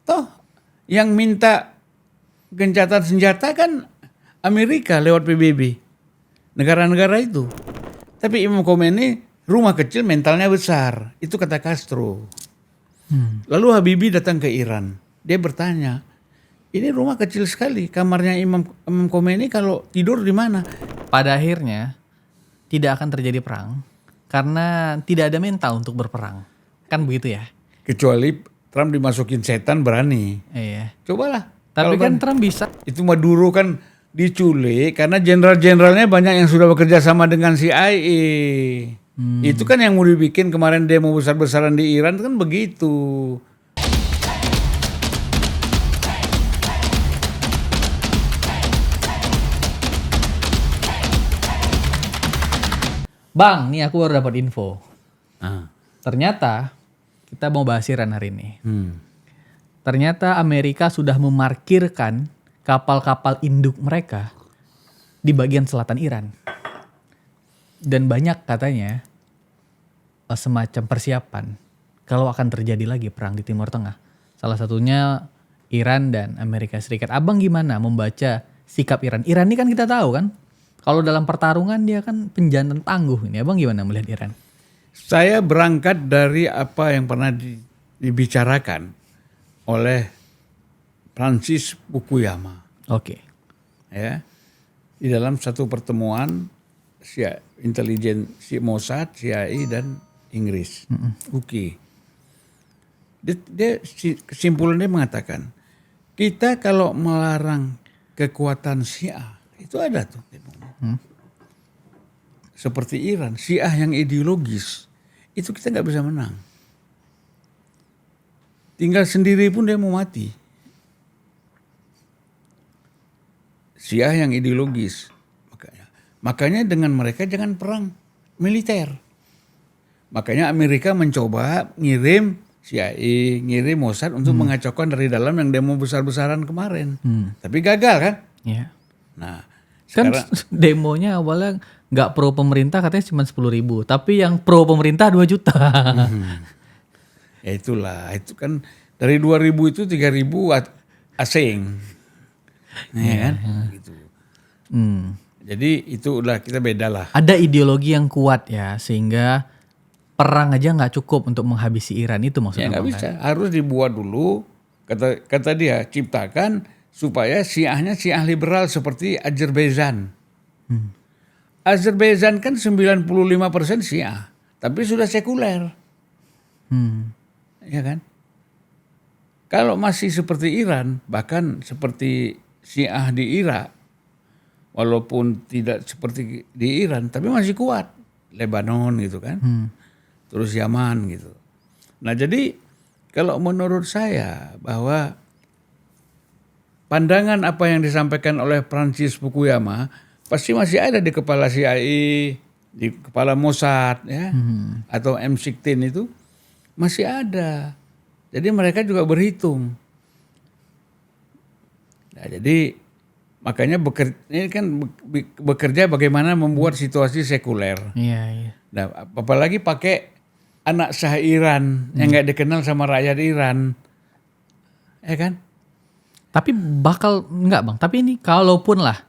Toh yang minta gencatan senjata kan Amerika lewat PBB, negara-negara itu. Tapi Imam Khomeini rumah kecil mentalnya besar, itu kata Castro. Lalu Habibie datang ke Iran, dia bertanya, ini rumah kecil sekali, kamarnya Imam Khomeini kalau tidur di mana? Pada akhirnya tidak akan terjadi perang karena tidak ada mental untuk berperang. Kan begitu ya? Kecuali Trump dimasukin setan berani. Iya. Cobalah. Tapi Kalau kan Trump bisa. itu Maduro kan diculik karena jenderal-jenderalnya banyak yang sudah bekerja sama dengan CIA. Itu kan yang mau dibikin kemarin demo besar-besaran di Iran kan begitu. Bang, nih aku baru dapat info. Ah. Ternyata kita mau bahas Iran hari ini. Hmm. Ternyata Amerika sudah memarkirkan kapal-kapal induk mereka di bagian selatan Iran. Dan banyak katanya semacam persiapan kalau akan terjadi lagi perang di Timur Tengah. Salah satunya Iran dan Amerika Serikat. Abang gimana membaca sikap Iran? Iran ini kan kita tahu kan, kalau dalam pertarungan dia kan penjantan tangguh ini. Abang gimana melihat Iran? Saya berangkat dari apa yang pernah dibicarakan oleh Francis Fukuyama. Oke. Ya, di dalam satu pertemuan intelijen Mossad, CIA dan Inggris, UK. Dia kesimpulannya mengatakan, kita kalau melarang kekuatan Syiah, itu ada tuh. Seperti Iran, Syiah yang ideologis, itu kita nggak bisa menang. Tinggal sendiri pun dia mau mati. Syiah yang ideologis. Makanya dengan mereka jangan perang militer. Makanya Amerika mencoba ngirim CIA, ngirim Mossad untuk mengacaukan dari dalam yang demo besar-besaran kemarin. Tapi gagal kan? Iya. Nah, Kan sekarang demonya awalnya nggak pro pemerintah katanya cuma 10.000. Tapi yang pro pemerintah 2 juta. ya itulah, itu kan dari 2.000 itu 3.000 asing. Ya kan? Gitu. Jadi itu udah kita beda lah. Ada ideologi yang kuat ya sehingga perang aja nggak cukup untuk menghabisi Iran, itu maksudnya. Ya nggak bisa, harus dibuat dulu. Kata dia ciptakan supaya Syiahnya Syiah liberal seperti Azerbaijan. Azerbaijan kan 95% Syiah, tapi sudah sekuler. Ya kan? Kalau masih seperti Iran, bahkan seperti Syiah di Irak, walaupun tidak seperti di Iran, tapi masih kuat. Lebanon gitu kan. Terus Yaman gitu. Nah jadi kalau menurut saya bahwa pandangan apa yang disampaikan oleh Francis Fukuyama pasti masih ada di kepala CIA, di kepala Mossad ya, atau M16 itu masih ada. Jadi mereka juga berhitung. Nah, jadi makanya ini kan bekerja bagaimana membuat situasi sekuler. Iya, iya. Nah, apalagi pakai anak sah Iran yang nggak dikenal sama rakyat Iran, ya kan? Tapi bakal enggak bang. Tapi ini kalaupun lah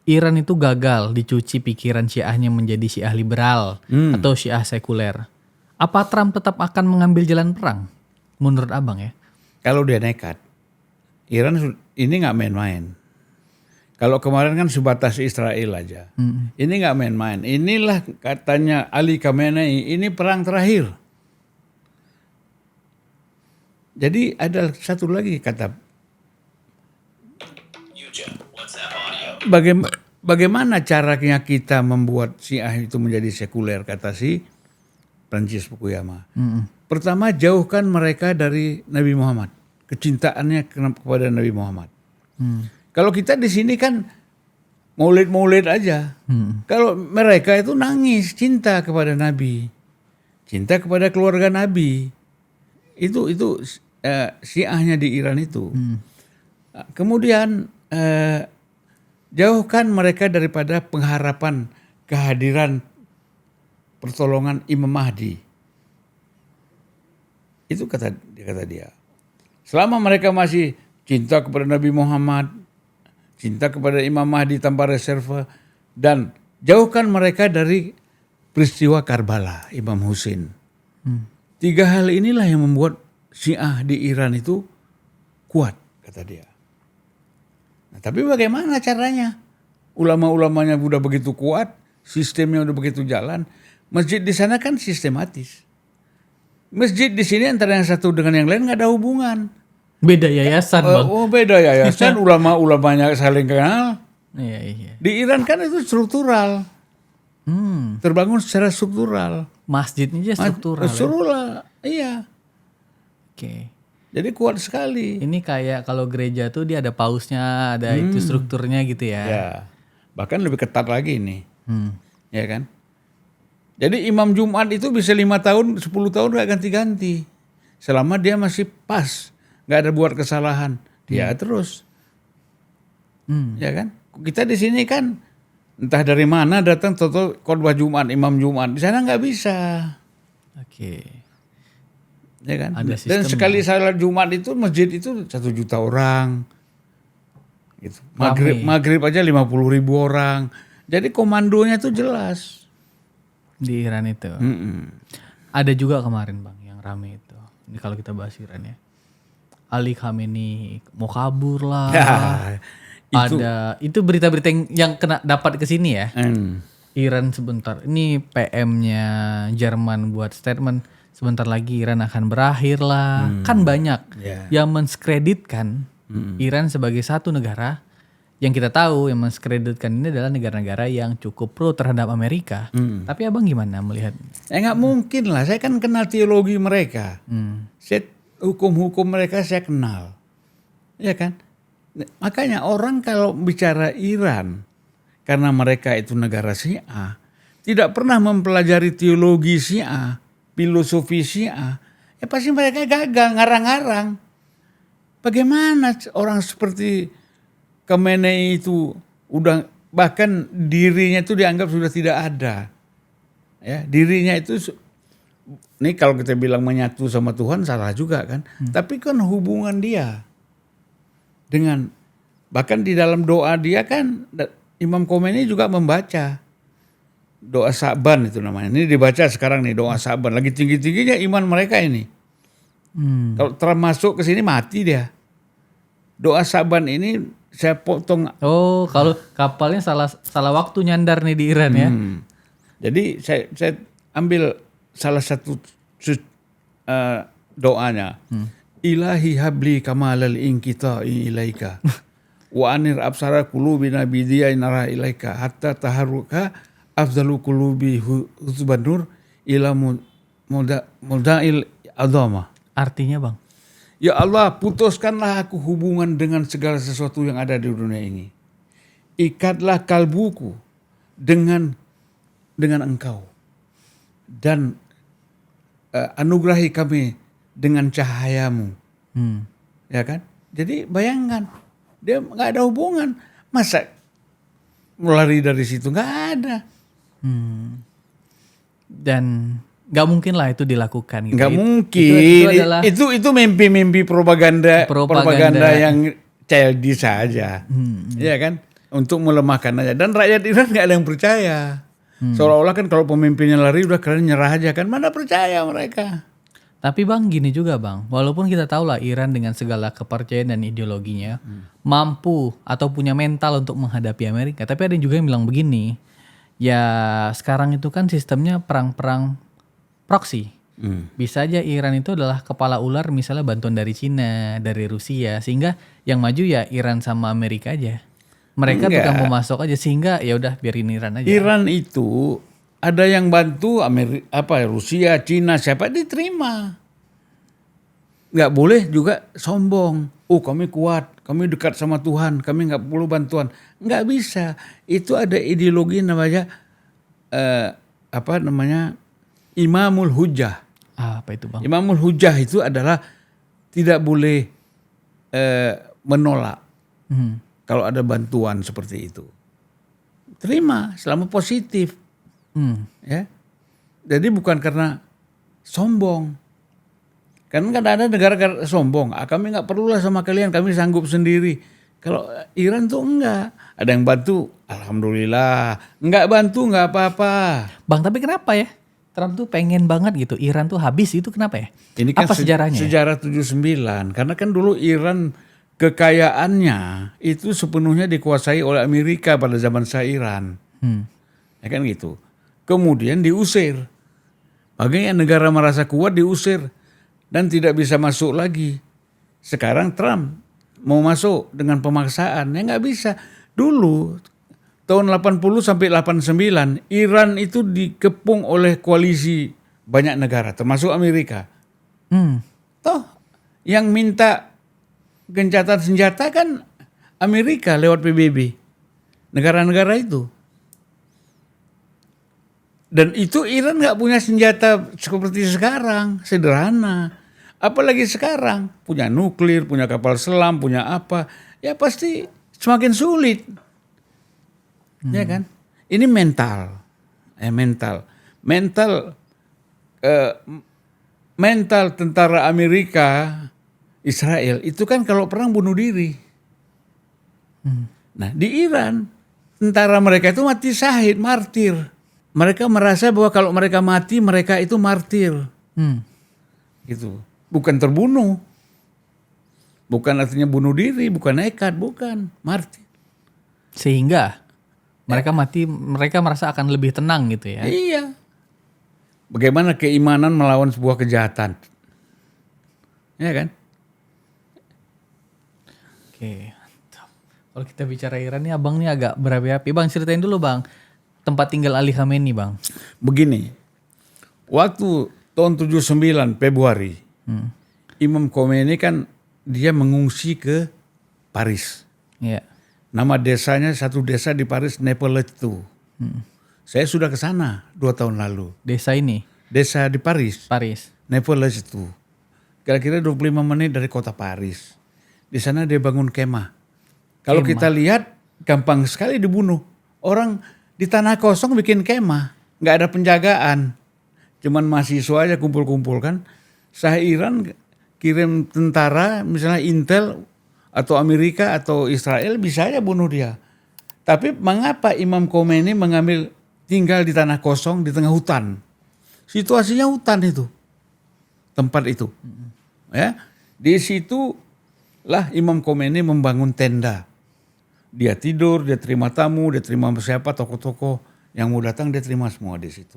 Iran itu gagal dicuci pikiran Syiahnya menjadi Syiah liberal atau Syiah sekuler, apa Trump tetap akan mengambil jalan perang? Menurut abang ya? Kalau dia nekat, Iran ini nggak main-main. Kalau kemarin kan sebatas Israel aja. Ini nggak main-main. Inilah katanya Ali Khamenei, ini perang terakhir. Jadi ada satu lagi kata. Bagaimana caranya kita membuat Syiah itu menjadi sekuler, kata si Francis Fukuyama. Pertama, jauhkan mereka dari Nabi Muhammad. Kecintaannya kepada Nabi Muhammad. Kalau kita di sini kan maulid-maulid aja. Kalau mereka itu nangis cinta kepada Nabi, cinta kepada keluarga Nabi. Itu Syiahnya di Iran itu. Kemudian jauhkan mereka daripada pengharapan kehadiran pertolongan Imam Mahdi. Itu kata dia. Selama mereka masih cinta kepada Nabi Muhammad, cinta kepada Imam Mahdi tanpa reserve, dan jauhkan mereka dari peristiwa Karbala, Imam Husain. 3 hal inilah yang membuat Syiah di Iran itu kuat, kata dia. Nah, tapi bagaimana caranya? Ulama-ulamanya udah begitu kuat, sistemnya udah begitu jalan. Masjid di sana kan sistematis. Masjid di sini antara yang satu dengan yang lain nggak ada hubungan. Beda yayasan, Bang. Oh beda yayasan, ulama-ulamanya saling kenal. Iya. Di Iran kan itu struktural, terbangun secara struktural. Masjidnya aja struktural. Struktural, iya. Oke. Jadi kuat sekali. Ini kayak kalau gereja tuh dia ada pausnya, ada itu strukturnya gitu ya. Ya, bahkan lebih ketat lagi nih, ya kan? Jadi imam Jumat itu bisa 5 tahun, 10 tahun nggak ganti-ganti, selama dia masih pas. Nggak ada buat kesalahan, dia terus, ya kan? Kita di sini kan entah dari mana datang toto khotbah Jumat, imam Jumat, di sana nggak bisa, Oke. ya kan? Ada Dan sekali salat Jumat itu masjid itu 1 juta orang, gitu. Maghrib aja 50.000 orang, jadi komandonya tuh jelas Di Iran itu. Ada juga kemarin Bang yang rame itu. Ini kalau kita bahas Iran ya. Ali Khamenei mau kabur lah. Itu berita-berita yang kena dapat ke sini ya. Iran sebentar. Ini PM-nya Jerman buat statement sebentar lagi Iran akan berakhir lah. Kan banyak yang menskreditkan Iran sebagai satu negara yang kita tahu yang menskreditkan ini adalah negara-negara yang cukup pro terhadap Amerika. Tapi abang gimana melihat? Nggak mungkin lah. Saya kan kenal teologi mereka. Saya hukum-hukum mereka saya kenal, ya kan? Makanya orang kalau bicara Iran, karena mereka itu negara Syiah, tidak pernah mempelajari teologi Syiah, filosofi Syiah, ya pasti mereka gagal, ngarang-ngarang. Bagaimana orang seperti Khamenei itu udah bahkan dirinya itu dianggap sudah tidak ada, ya dirinya itu. Ini kalau kita bilang menyatu sama Tuhan salah juga kan. Tapi kan hubungan dia dengan, bahkan di dalam doa dia kan Imam Khomeini juga membaca doa Sa'ban itu namanya. Ini dibaca sekarang nih doa Sa'ban. Lagi tinggi-tingginya iman mereka ini. Kalau termasuk ke sini mati dia. Doa Sa'ban ini saya potong. Oh, kalau kapalnya salah waktu nyandar nih di Iran ya. Jadi saya ambil salah satu doanya, Ilahi habli kamalal inqita'i ilaika wa anir absara qulubina bidiya nara ilaika hatta taharruka afdalu qulubi huzban nur ila mudail adama. Artinya Bang? Ya Allah, putuskanlah aku hubungan dengan segala sesuatu yang ada di dunia ini. Ikatlah kalbuku dengan engkau. Dan anugerahi kami dengan cahayamu, ya kan? Jadi bayangkan dia nggak ada hubungan, masa melari dari situ nggak ada. Dan nggak mungkin lah itu dilakukan. Gitu. Nggak mungkin. Itu mimpi-mimpi propaganda yang childish saja, ya kan? Untuk melemahkan aja. Dan rakyat Iran nggak ada yang percaya. Seolah-olah kan kalau pemimpinnya lari udah kalian nyerah aja kan, mana percaya mereka. Tapi Bang gini juga Bang, walaupun kita tahu lah Iran dengan segala kepercayaan dan ideologinya mampu atau punya mental untuk menghadapi Amerika, tapi ada juga yang bilang begini, ya sekarang itu kan sistemnya perang-perang proksi. Bisa aja Iran itu adalah kepala ular misalnya bantuan dari Cina, dari Rusia, sehingga yang maju ya Iran sama Amerika aja. Mereka tukang pemasok aja sehingga ya udah biarin Iran aja. Iran itu ada yang bantu Rusia, Cina, siapa diterima. Nggak boleh juga sombong. Oh kami kuat, kami dekat sama Tuhan, kami nggak perlu bantuan. Nggak bisa. Itu ada ideologi namanya Imamul Hujjah. Apa itu Bang? Imamul Hujjah itu adalah tidak boleh menolak. Kalau ada bantuan seperti itu, terima selama positif, ya. Jadi bukan karena sombong. Kan ada negara sombong, kami nggak perlulah sama kalian, kami sanggup sendiri. Kalau Iran tuh enggak, ada yang bantu, alhamdulillah. Enggak bantu nggak apa-apa. Bang, tapi kenapa ya Trump tuh pengen banget gitu Iran tuh habis, itu kenapa ya? Ini kan Apa sejarahnya? Sejarah 79, karena kan dulu Iran kekayaannya itu sepenuhnya dikuasai oleh Amerika pada zaman Iran. Ya kan gitu. Kemudian diusir. Bagaimana negara merasa kuat diusir dan tidak bisa masuk lagi. Sekarang Trump mau masuk dengan pemaksaan, ya nggak bisa. Dulu tahun 80 sampai 89 Iran itu dikepung oleh koalisi banyak negara termasuk Amerika. Toh yang minta gencatan senjata kan Amerika lewat PBB. Negara-negara itu. Dan itu Iran nggak punya senjata seperti sekarang, sederhana. Apalagi sekarang punya nuklir, punya kapal selam, punya apa, ya pasti semakin sulit, ya kan? Ini mental, mental tentara Amerika, Israel itu kan kalau perang bunuh diri. Nah di Iran tentara mereka itu mati syahid, martir. Mereka merasa bahwa kalau mereka mati, mereka itu martir. Gitu. Bukan terbunuh. Bukan artinya bunuh diri, bukan nekat, bukan. Martir. Sehingga mereka mati, mereka merasa akan lebih tenang gitu ya. Iya. Bagaimana keimanan melawan sebuah kejahatan. Ya kan? Oke, mantap. Kalau kita bicara Iran nih, abang nih agak berapi-api. Bang, ceritain dulu bang, tempat tinggal Ali Khamenei bang. Begini, waktu tahun 79 Februari, Imam Khomeini kan dia mengungsi ke Paris. Iya. Nama desanya, satu desa di Paris, Nepoletu. Saya sudah ke sana 2 tahun lalu. Desa ini, Desa di Paris, Paris. Nepoletu. Kira-kira 25 menit dari kota Paris. Di sana dia bangun kemah. Kalau kita lihat, gampang sekali dibunuh. Orang di tanah kosong bikin kemah, nggak ada penjagaan, cuman mahasiswa aja kumpul-kumpul kan. Iran kirim tentara, misalnya Intel atau Amerika atau Israel bisa aja bunuh dia. Tapi mengapa Imam Khomeini mengambil tinggal di tanah kosong di tengah hutan? Situasinya hutan itu, tempat itu. Ya, di situ lah Imam Khomeini membangun tenda. Dia tidur, dia terima tamu, dia terima siapa, tokoh-tokoh yang mau datang, dia terima semua di situ.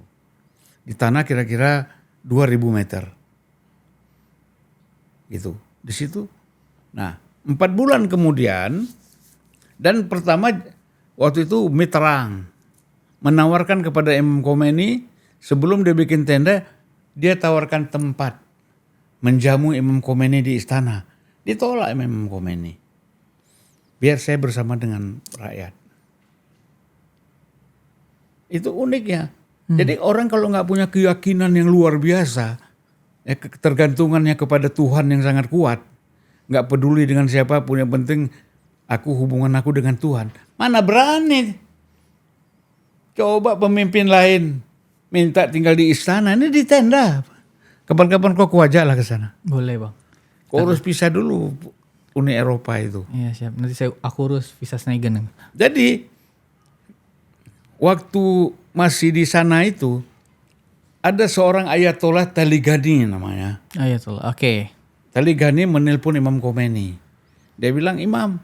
Di tanah kira-kira 2000 meter. Gitu, di situ. Nah, 4 bulan kemudian, dan pertama waktu itu Mitterrand menawarkan kepada Imam Khomeini, sebelum dia bikin tenda, dia tawarkan tempat menjamu Imam Khomeini di istana. Ditolak Imam Khomeini. Biar saya bersama dengan rakyat. Itu uniknya. Jadi orang kalau nggak punya keyakinan yang luar biasa, ya ketergantungannya kepada Tuhan yang sangat kuat, nggak peduli dengan siapapun, yang penting hubungan aku dengan Tuhan. Mana berani? Coba pemimpin lain minta tinggal di istana, ini di tenda. Kapan-kapan kau ajak lah ke sana. Boleh bang. Kau harus pisah dulu Uni Eropa itu. Iya siap. Nanti aku urus visa Schengen. Jadi waktu masih di sana itu ada seorang Ayatollah Taligani namanya. Ayatollah. Oke. Taligani menelpon Imam Khomeini. Dia bilang, Imam,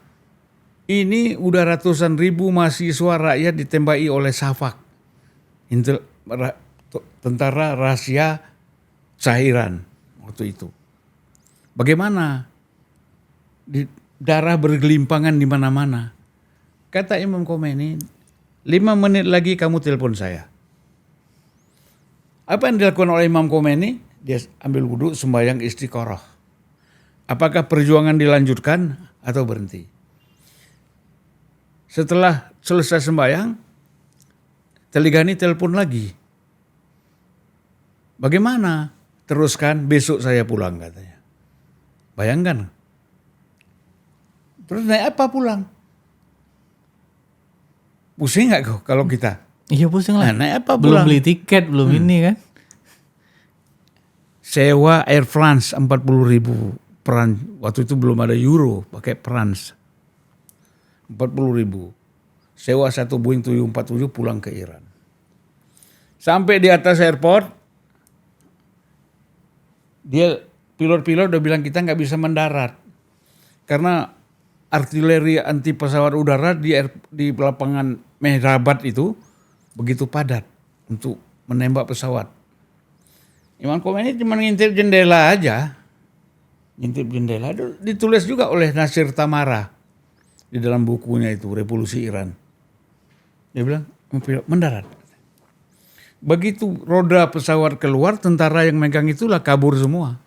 ini udah ratusan ribu mahasiswa rakyat ditembaki oleh Safak, tentara rahasia Iran waktu itu. Bagaimana? Darah bergelimpangan di mana-mana. Kata Imam Khomeini, 5 menit lagi kamu telepon saya. Apa yang dilakukan oleh Imam Khomeini? Dia ambil wudhu, sembahyang istiqoroh. Apakah perjuangan dilanjutkan atau berhenti? Setelah selesai sembahyang, Taligani telepon lagi. Bagaimana? Teruskan, besok saya pulang katanya. Bayangkan. Terus naik apa pulang? Pusing nggak kok kalau kita? Iya pusing lah. Nah, naik apa Belum pulang? beli tiket, belum ini kan. sewa Air France 40.000 peran. Waktu itu belum ada euro, pakai France. 40.000. Sewa satu Boeing 747 pulang ke Iran. Sampai di atas airport, pilot-pilot udah bilang kita nggak bisa mendarat. Karena artileri anti pesawat udara di lapangan Mehrabat itu begitu padat untuk menembak pesawat. Imam Khomeini cuma ngintip jendela aja. Ngintip jendela. Ditulis juga oleh Nasir Tamara di dalam bukunya itu, Revolusi Iran. Dia bilang, mendarat. Begitu roda pesawat keluar, tentara yang megang itulah kabur semua.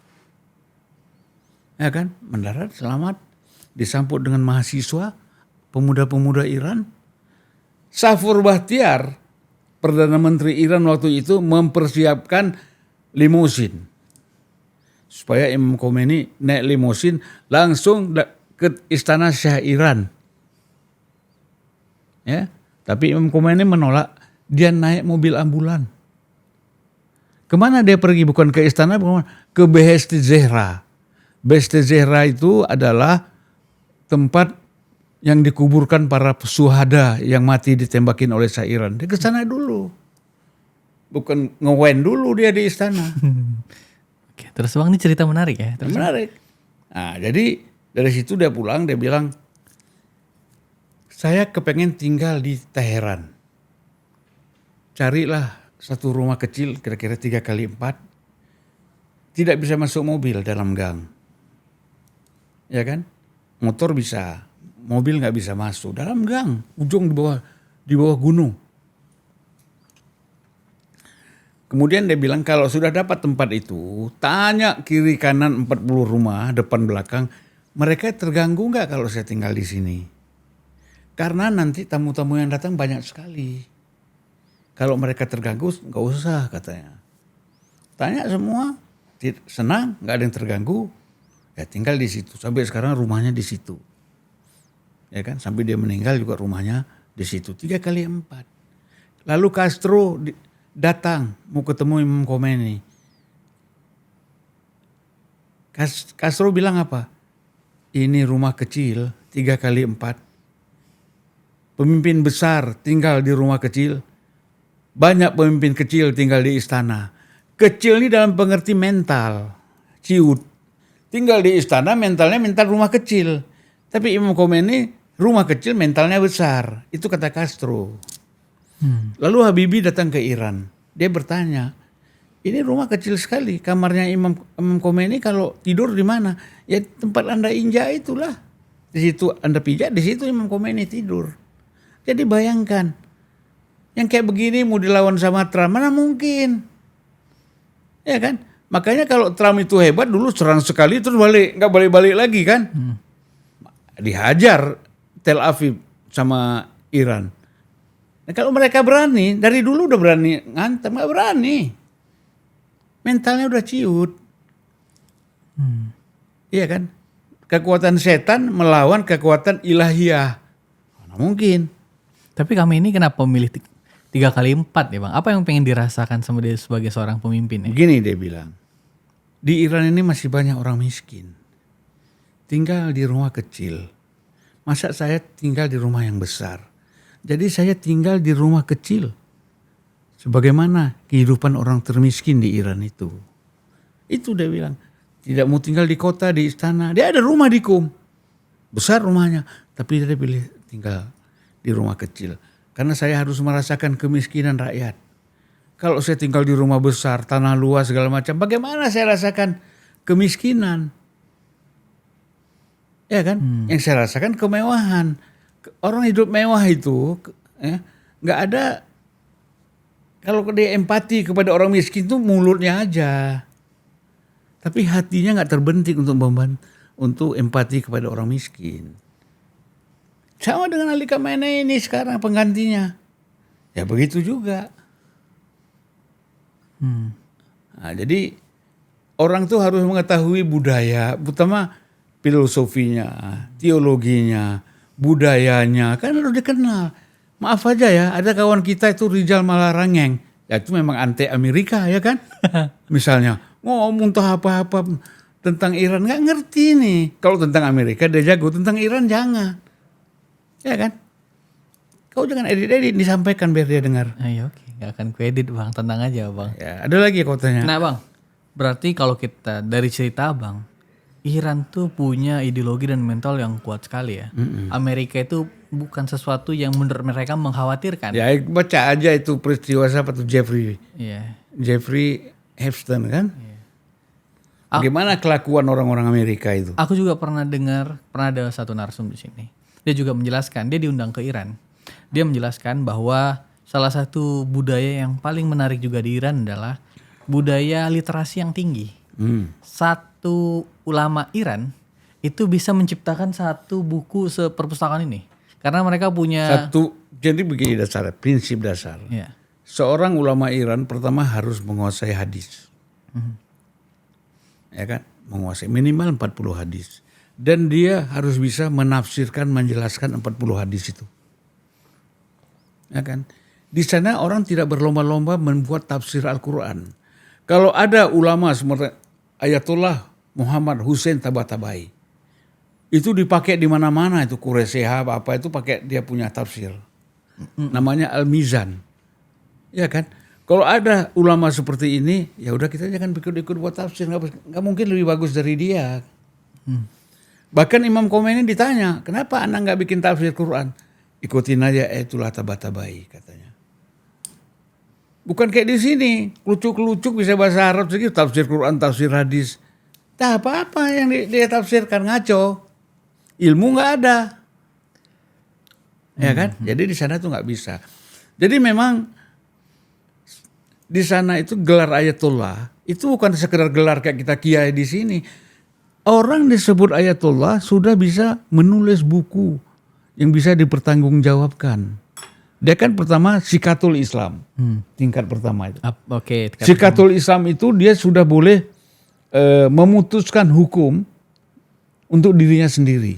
Ya kan? Mendarat, selamat. Disambut dengan mahasiswa, pemuda-pemuda Iran. Safur Bahtiar, Perdana Menteri Iran waktu itu mempersiapkan limusin. Supaya Imam Khomeini naik limusin langsung ke Istana Syah Iran. Ya, tapi Imam Khomeini menolak, dia naik mobil ambulan. Kemana dia pergi? Bukan ke istana, bukan ke Beheshti Zehra. Beheshti Zehra itu adalah tempat yang dikuburkan para syuhada yang mati ditembakin oleh Syah Iran. Dia ke sana dulu. Bukan ngewen dulu dia di istana. Oke, terus Bang, ini cerita menarik ya. Terus menarik. Nah, jadi dari situ dia pulang, dia bilang, saya kepengen tinggal di Teheran. Carilah satu rumah kecil kira-kira 3x4. Tidak bisa masuk mobil dalam gang. Ya kan? Motor bisa, mobil nggak bisa masuk. Dalam gang, ujung di bawah gunung. Kemudian dia bilang kalau sudah dapat tempat itu, tanya kiri kanan 40 rumah, depan belakang, mereka terganggu nggak kalau saya tinggal di sini? Karena nanti tamu-tamu yang datang banyak sekali. Kalau mereka terganggu, nggak usah katanya. Tanya semua, senang, nggak ada yang terganggu, ya tinggal di situ. Sampai sekarang rumahnya di situ, ya kan? Sampai dia meninggal juga rumahnya di situ. 3x4. Lalu Castro datang mau ketemu Imam Khomeini. Castro bilang apa? Ini rumah kecil 3x4. Pemimpin besar tinggal di rumah kecil. Banyak pemimpin kecil tinggal di istana. Kecil ini dalam pengerti mental. Ciut. Tinggal di istana mentalnya mental rumah kecil. Tapi Imam Khomeini rumah kecil mentalnya besar. Itu kata Castro. Lalu Habibie datang ke Iran. Dia bertanya, ini rumah kecil sekali. Kamarnya Imam Khomeini kalau tidur di mana? Ya tempat Anda injak itulah. Di situ Anda pijak, di situ Imam Khomeini tidur. Jadi bayangkan, yang kayak begini mau dilawan sama Trump, mana mungkin? Ya kan? Makanya kalau Trump itu hebat, dulu serang sekali terus nggak balik-balik lagi kan? Dihajar Tel Aviv sama Iran. Nah, kalau mereka berani, dari dulu udah berani ngantem, nggak berani. Mentalnya udah ciut. Iya kan? Kekuatan setan melawan kekuatan ilahiyah. Mana mungkin. tapi kami ini kenapa memilih 3x4 ya Bang? Apa yang pengen dirasakan sama dia sebagai seorang pemimpin ya? Begini dia bilang, di Iran ini masih banyak orang miskin. Tinggal di rumah kecil. Masa saya tinggal di rumah yang besar? Jadi saya tinggal di rumah kecil. Sebagaimana kehidupan orang termiskin di Iran itu. Itu dia bilang. Tidak mau tinggal di kota, di istana. Dia ada rumah di Qum. Besar rumahnya. Tapi dia pilih tinggal di rumah kecil. Karena saya harus merasakan kemiskinan rakyat. Kalau saya tinggal di rumah besar, tanah luas segala macam. Bagaimana saya rasakan kemiskinan? Ya kan? Yang saya rasakan kemewahan. Orang hidup mewah itu nggak ada. Kalau dia empati kepada orang miskin itu mulutnya aja, tapi hatinya nggak terbentik untuk empati kepada orang miskin. Sama dengan Ali Khamenei ini sekarang penggantinya, ya begitu juga. Nah, jadi orang tuh harus mengetahui budaya, terutama filosofinya, teologinya, budayanya, kan harus dikenal. Maaf aja ya, ada kawan kita itu Rizal Malarangeng, ya itu memang anti Amerika ya kan. Misalnya, ngomong tuh apa-apa tentang Iran, nggak ngerti nih. Kalau tentang Amerika dia jago, tentang Iran jangan. Ya kan? Kau jangan edit-edit, disampaikan biar dia dengar. Ayo, oke, nggak akan kuedit bang, tenang aja bang. Ya, ada lagi kau tanya. Nah bang, berarti kalau kita dari cerita bang, Iran tuh punya ideologi dan mental yang kuat sekali ya. Amerika itu bukan sesuatu yang menurut mereka mengkhawatirkan. Ya baca aja itu peristiwa siapa tuh Iya. Jeffrey Epstein kan. Bagaimana kelakuan orang-orang Amerika itu? Aku juga pernah ada satu narsum di sini. Dia juga menjelaskan, dia diundang ke Iran. Dia menjelaskan bahwa salah satu budaya yang paling menarik juga di Iran adalah budaya literasi yang tinggi. Satu ulama Iran itu bisa menciptakan satu buku seperpustakaan ini. Karena mereka punya... Jadi begini dasar, prinsip dasar. Ya. Seorang ulama Iran pertama harus menguasai hadis. Ya kan? Menguasai minimal 40 hadis. Dan dia harus bisa menafsirkan, menjelaskan 40 hadis itu. Ya kan? Di sana orang tidak berlomba-lomba membuat tafsir Al-Quran. Kalau ada ulama seperti Ayatollah Muhammad Hussein Tabatabai, itu dipakai di mana-mana, itu Quresyah apa itu pakai dia punya tafsir. Namanya Al-Mizan. Ya kan? Kalau ada ulama seperti ini, ya udah kita jangan ikut-ikut buat tafsir, nggak mungkin lebih bagus dari dia. Bahkan Imam Khomeini ditanya, kenapa Anda nggak bikin tafsir Quran? Ikutin aja itulah Tabatabai katanya. Bukan kayak di sini, kelucuk-kelucuk bisa bahasa Arab segitu, tafsir Quran, tafsir hadis. Tak apa-apa yang dia tafsirkan ngaco. Ilmu nggak ada. Ya kan? Jadi di sana tuh nggak bisa. Jadi memang di sana itu gelar Ayatullah itu bukan sekedar gelar kayak kita kiai di sini. Orang disebut Ayatullah sudah bisa menulis buku yang bisa dipertanggungjawabkan. Dia kan pertama Sikatul Islam, tingkat pertama itu. Oke. Sikatul Islam itu dia sudah boleh memutuskan hukum untuk dirinya sendiri.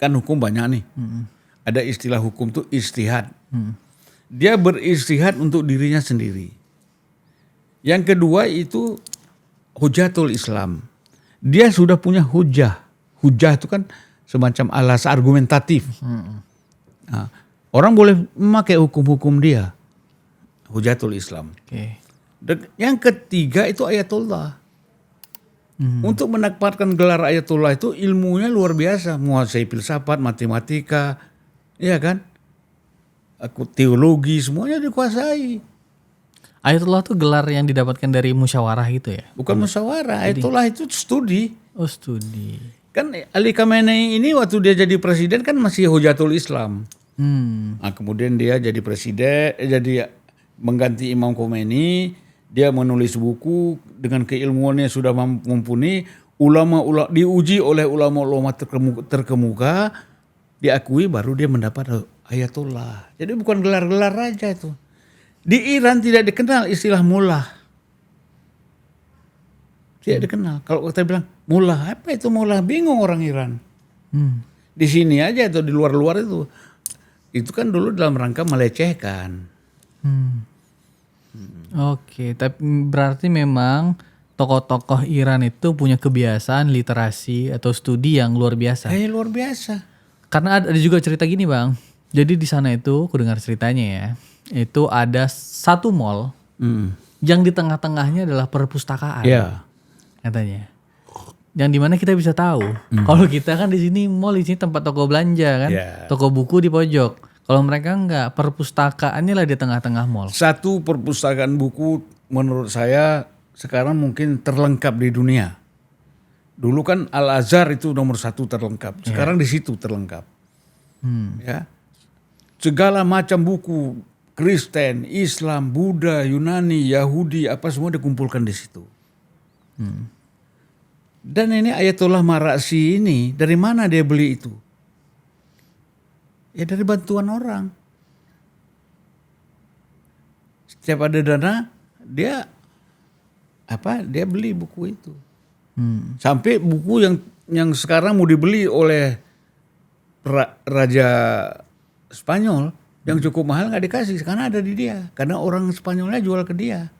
Kan hukum banyak nih. Ada istilah hukum tuh ijtihad. Dia beristihad untuk dirinya sendiri. Yang kedua itu hujatul Islam. Dia sudah punya hujah. Hujah itu kan semacam alasan argumentatif. Nah, orang boleh memakai hukum-hukum dia. Hujatul Islam. Oke. Dan yang ketiga itu ayatullah. Untuk mendapatkan gelar ayatullah itu ilmunya luar biasa. Menguasai filsafat, matematika, ya kan? Teologi semuanya dikuasai. Ayatullah tuh gelar yang didapatkan dari musyawarah gitu ya? Bukan musyawarah, ayatullah itu studi. Oh studi. Kan Ali Khamenei ini waktu dia jadi presiden kan masih hujatul Islam. Nah, kemudian dia jadi presiden, jadi mengganti Imam Khomeini, dia menulis buku dengan keilmuannya sudah mumpuni, diuji oleh ulama-ulama terkemuka, diakui baru dia mendapat ayatullah. Jadi bukan gelar-gelar aja itu. Di Iran tidak dikenal istilah mullah. Tidak dikenal. Kalau kita bilang mullah, apa itu mullah? Bingung orang Iran. Di sini aja atau di luar-luar itu. Itu kan dulu dalam rangka melecehkan. Oke, tapi berarti memang tokoh-tokoh Iran itu punya kebiasaan literasi atau studi yang luar biasa. Luar biasa. Karena ada juga cerita gini bang. Jadi di sana itu, aku dengar ceritanya ya, itu ada satu mall yang di tengah-tengahnya adalah perpustakaan, katanya. Yang dimana kita bisa tahu, kalau kita kan di sini mall di sini tempat toko belanja kan, toko buku di pojok. Kalau mereka enggak, perpustakaannya lah di tengah-tengah mall. Satu perpustakaan buku menurut saya sekarang mungkin terlengkap di dunia. Dulu kan Al Azhar itu nomor 1 terlengkap, sekarang di situ terlengkap. Ya. Segala macam buku Kristen, Islam, Buddha, Yunani, Yahudi, apa semua dikumpulkan di situ. Dan ini Ayatollah Maraksi ini dari mana dia beli itu? Ya dari bantuan orang. Setiap ada dana dia beli buku itu. Sampai buku yang sekarang mau dibeli oleh Raja Spanyol yang cukup mahal nggak dikasih karena ada di dia, karena orang Spanyolnya jual ke dia.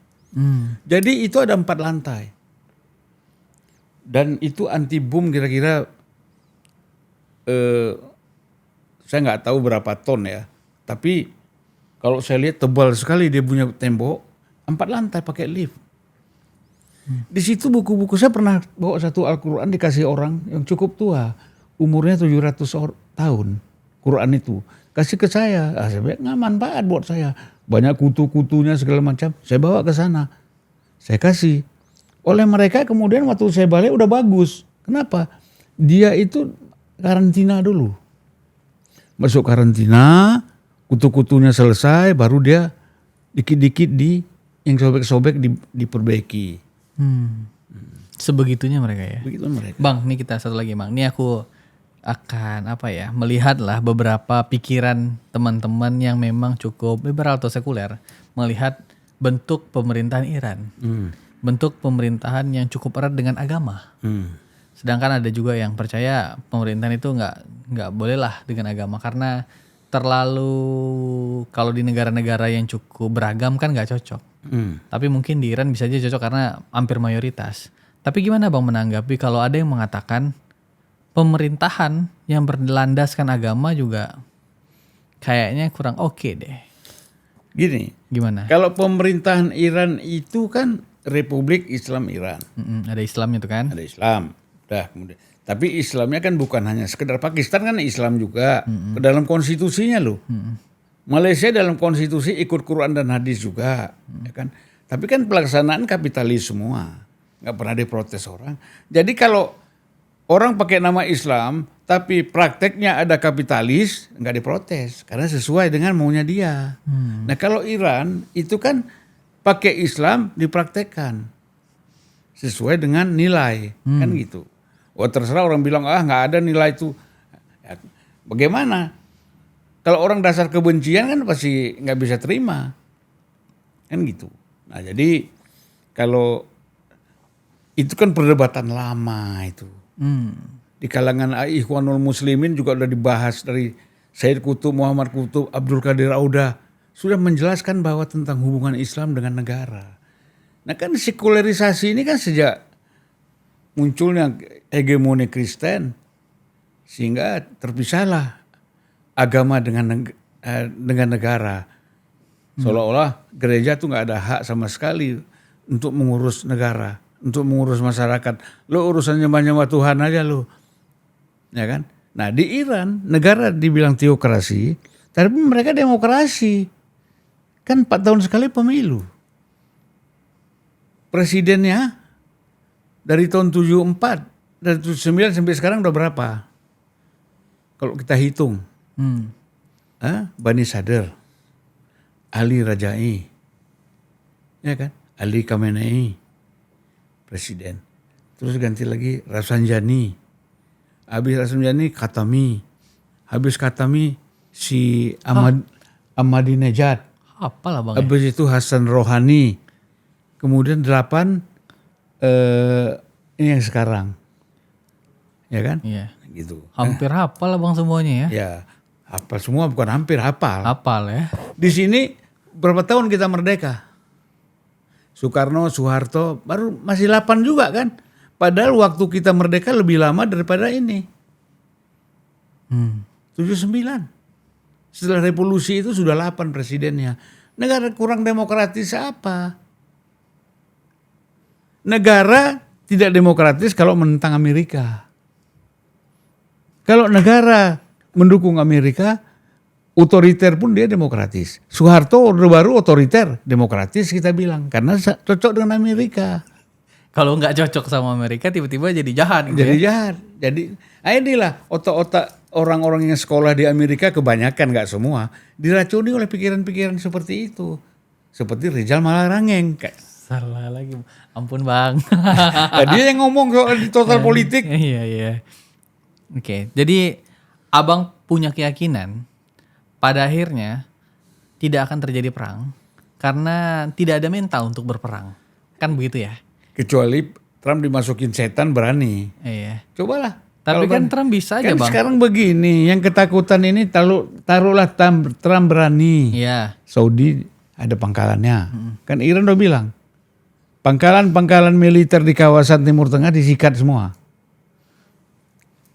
Jadi itu ada 4 lantai. Dan itu anti bom kira-kira saya nggak tahu berapa ton ya. Tapi kalau saya lihat tebal sekali dia punya tembok, 4 lantai pakai lift. Di situ buku-buku saya pernah bawa satu Al-Quran dikasih orang yang cukup tua, umurnya 700 tahun. Quran itu kasih ke saya, saya bilang nggak manfaat buat saya. Banyak kutu-kutunya segala macam. Saya bawa ke sana, saya kasih. Oleh mereka kemudian waktu saya balik udah bagus. Kenapa? Dia itu karantina dulu. Masuk karantina, kutu-kutunya selesai, baru dia dikit-dikit yang sobek-sobek diperbaiki. Sebegitunya mereka ya. Begitu mereka. Bang, nih kita satu lagi Bang. Ini aku akan melihatlah beberapa pikiran teman-teman yang memang cukup liberal atau sekuler melihat bentuk pemerintahan Iran. Bentuk pemerintahan yang cukup erat dengan agama. Sedangkan ada juga yang percaya pemerintahan itu nggak bolehlah dengan agama karena terlalu, kalau di negara-negara yang cukup beragam kan nggak cocok. Tapi mungkin di Iran bisa aja cocok karena hampir mayoritas. Tapi gimana Bang menanggapi kalau ada yang mengatakan pemerintahan yang berlandaskan agama juga kayaknya kurang oke deh. Gini, Gimana? kalau pemerintahan Iran itu kan Republik Islam Iran. Ada Islamnya tuh kan? Ada Islam. Kemudian. Tapi Islamnya kan bukan hanya sekedar Pakistan kan Islam juga. Ke dalam konstitusinya loh. Malaysia dalam konstitusi ikut Quran dan hadis juga. Ya kan? Tapi kan pelaksanaan kapitalis semua. Nggak pernah diprotes orang. Jadi kalau orang pakai nama Islam tapi prakteknya ada kapitalis, nggak diprotes. Karena sesuai dengan maunya dia. Nah kalau Iran itu kan pakai Islam dipraktekkan. Sesuai dengan nilai. Kan gitu. Terserah orang bilang nggak ada nilai itu. Ya, bagaimana? Kalau orang dasar kebencian kan pasti nggak bisa terima. Kan gitu. Nah jadi kalau itu kan perdebatan lama itu. Di kalangan Ikhwanul Muslimin juga udah dibahas dari Sayyid Qutb, Muhammad Qutb, Abdul Qadir Auda. Sudah menjelaskan bahwa tentang hubungan Islam dengan negara. Nah kan sekularisasi ini kan sejak munculnya hegemoni Kristen. Sehingga terpisahlah agama dengan negara. Seolah-olah gereja tuh nggak ada hak sama sekali untuk mengurus negara, untuk mengurus masyarakat. Lo urusan nyembah Tuhan aja lo, ya kan? Nah di Iran negara dibilang teokrasi, tapi mereka demokrasi. Kan 4 tahun sekali pemilu. Presidennya dari tahun 74, dari 79 sampai sekarang udah berapa? Kalau kita hitung. Bani Sadr, Ali Rajai, ya kan? Ali Khamenei, presiden. Terus ganti lagi Rafsanjani. Habis Rafsanjani Khatami. Habis Khatami si Ahmadinejad. Apalah Bang. Habis itu Hasan Rohani. Kemudian 8 ini yang sekarang. Ya kan? Iya. Gitu. Hampir hafal lah Bang semuanya ya. Ya, hafal semua bukan hampir hafal. Hafal ya. Di sini berapa tahun kita merdeka? Soekarno, Soeharto, baru masih 8 juga kan? Padahal waktu kita merdeka lebih lama daripada ini. 79. Setelah revolusi itu sudah 8 presidennya. Negara kurang demokratis apa? Negara tidak demokratis kalau menentang Amerika. Kalau negara mendukung Amerika, otoriter pun dia demokratis. Soeharto Orde Baru otoriter, demokratis kita bilang. Karena cocok dengan Amerika. Kalau nggak cocok sama Amerika tiba-tiba jadi jahat gitu Jadi ya. jahat. Jadi inilah otak-otak orang-orang yang sekolah di Amerika kebanyakan, nggak semua, diracuni oleh pikiran-pikiran seperti itu. Seperti Rizal Malarangeng. Salah lagi. Ampun Bang. Nah, dia yang ngomong soal di total politik. Iya. Oke, jadi Abang punya keyakinan pada akhirnya tidak akan terjadi perang karena tidak ada mental untuk berperang. Kan begitu ya? Kecuali Trump dimasukin setan berani. Iya. Cobalah. Tapi Kalau kan Trump bisa aja kan Bang. sekarang begini, yang ketakutan ini taruhlah Trump berani. Iya. Saudi ada pangkalannya. Kan Iran udah bilang, Pangkalan-pangkalan militer di kawasan Timur Tengah disikat semua.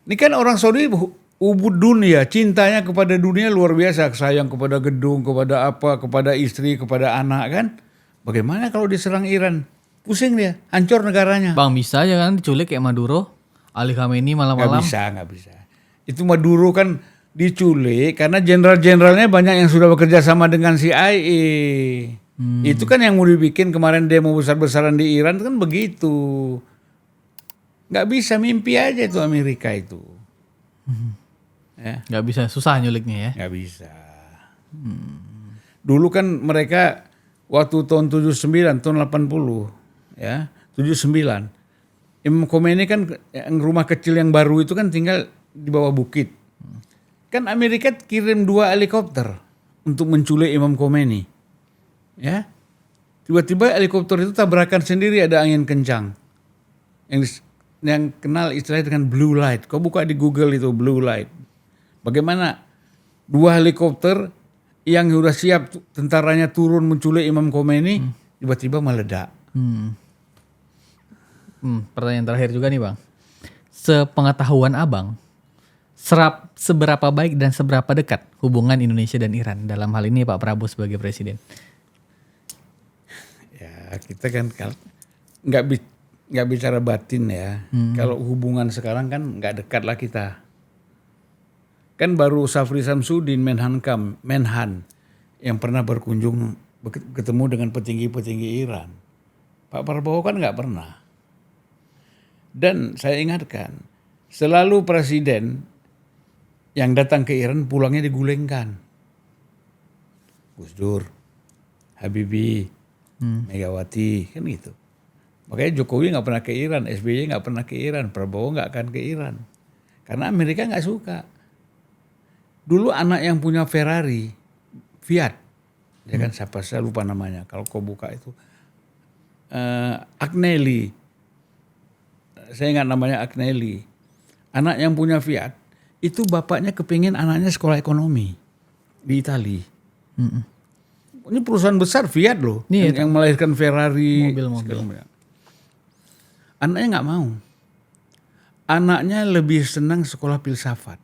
Ini kan orang Saudi ubud dunia, cintanya kepada dunia luar biasa, sayang kepada gedung, kepada apa, kepada istri, kepada anak kan. Bagaimana kalau diserang Iran? Pusing dia, hancur negaranya. Bang, bisa aja kan diculik kayak Maduro, Ali Khamenei malam-malam. Nggak bisa. Itu Maduro kan diculik karena jenderal-jenderalnya banyak yang sudah bekerja sama dengan CIA. Itu kan yang mau dibikin kemarin demo besar-besaran di Iran kan begitu. Nggak bisa, mimpi aja itu Amerika itu. Ya. Nggak bisa, susah nyuliknya ya. Nggak bisa. Dulu kan mereka waktu tahun 79, tahun 80, ya 79. Imam Khomeini kan yang rumah kecil yang baru itu kan tinggal di bawah bukit. Kan Amerika kirim 2 helikopter untuk menculik Imam Khomeini. Ya, tiba-tiba helikopter itu tabrakan sendiri, ada angin kencang. Yang kenal istilahnya dengan blue light. Kau buka di Google itu blue light. Bagaimana 2 helikopter yang sudah siap tentaranya turun menculik Imam Khomeini tiba-tiba meledak. Pertanyaan terakhir juga nih Bang. Sepengetahuan Abang, seberapa baik dan seberapa dekat hubungan Indonesia dan Iran dalam hal ini Pak Prabowo sebagai presiden? Ya kita kan nggak bicara batin ya. Kalau hubungan sekarang kan nggak dekat lah kita. Kan baru Safri Samsudin Menhan yang pernah berkunjung ketemu dengan petinggi-petinggi Iran. Pak Prabowo kan nggak pernah. Dan saya ingatkan, selalu presiden yang datang ke Iran pulangnya digulingkan. Gus Dur, Habibie, Megawati, kan gitu. Makanya Jokowi nggak pernah ke Iran, SBY nggak pernah ke Iran, Prabowo nggak akan ke Iran. Karena Amerika nggak suka. Dulu anak yang punya Ferrari, Fiat, ya kan siapa saya lupa namanya. Kalau kau buka itu, Agnelli, saya ingat namanya Agnelli. Anak yang punya Fiat, itu bapaknya kepingin anaknya sekolah ekonomi di Itali. Ini perusahaan besar Fiat loh, yang melahirkan Ferrari, mobil-mobil. Anaknya nggak mau. Anaknya lebih senang sekolah filsafat.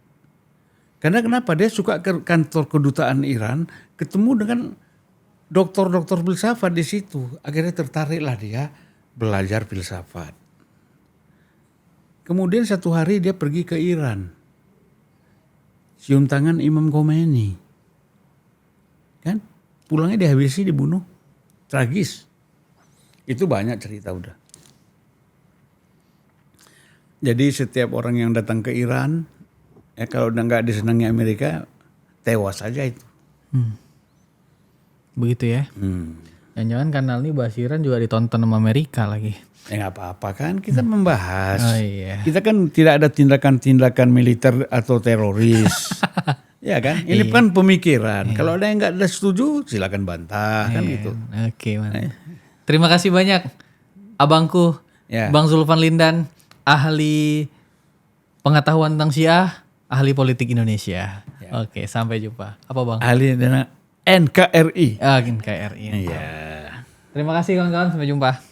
Karena kenapa? Dia suka ke kantor kedutaan Iran, ketemu dengan doktor-doktor filsafat di situ. Akhirnya tertariklah dia belajar filsafat. Kemudian satu hari dia pergi ke Iran. Cium tangan Imam Khomeini. Kan? Pulangnya dihabisi, dibunuh. Tragis. Itu banyak cerita udah. Jadi setiap orang yang datang ke Iran, ya kalau udah nggak disenangi Amerika, tewas aja itu. Begitu ya. Jangan-jangan kanal ini bahas Iran juga ditonton sama Amerika lagi. Ya nggak apa-apa kan, kita membahas. Oh, iya. Kita kan tidak ada tindakan-tindakan militer atau teroris. Ya kan, ini kan pemikiran. Kalau ada yang nggak setuju, silakan bantah kan gitu. Oke, mantap. Terima kasih banyak abangku, Bang Zulfan Lindan, ahli pengetahuan tentang Syiah, ahli politik Indonesia. Oke, sampai jumpa. Apa Bang? Ahli dana NKRI. NKRI. Iya. Terima kasih kawan-kawan, sampai jumpa.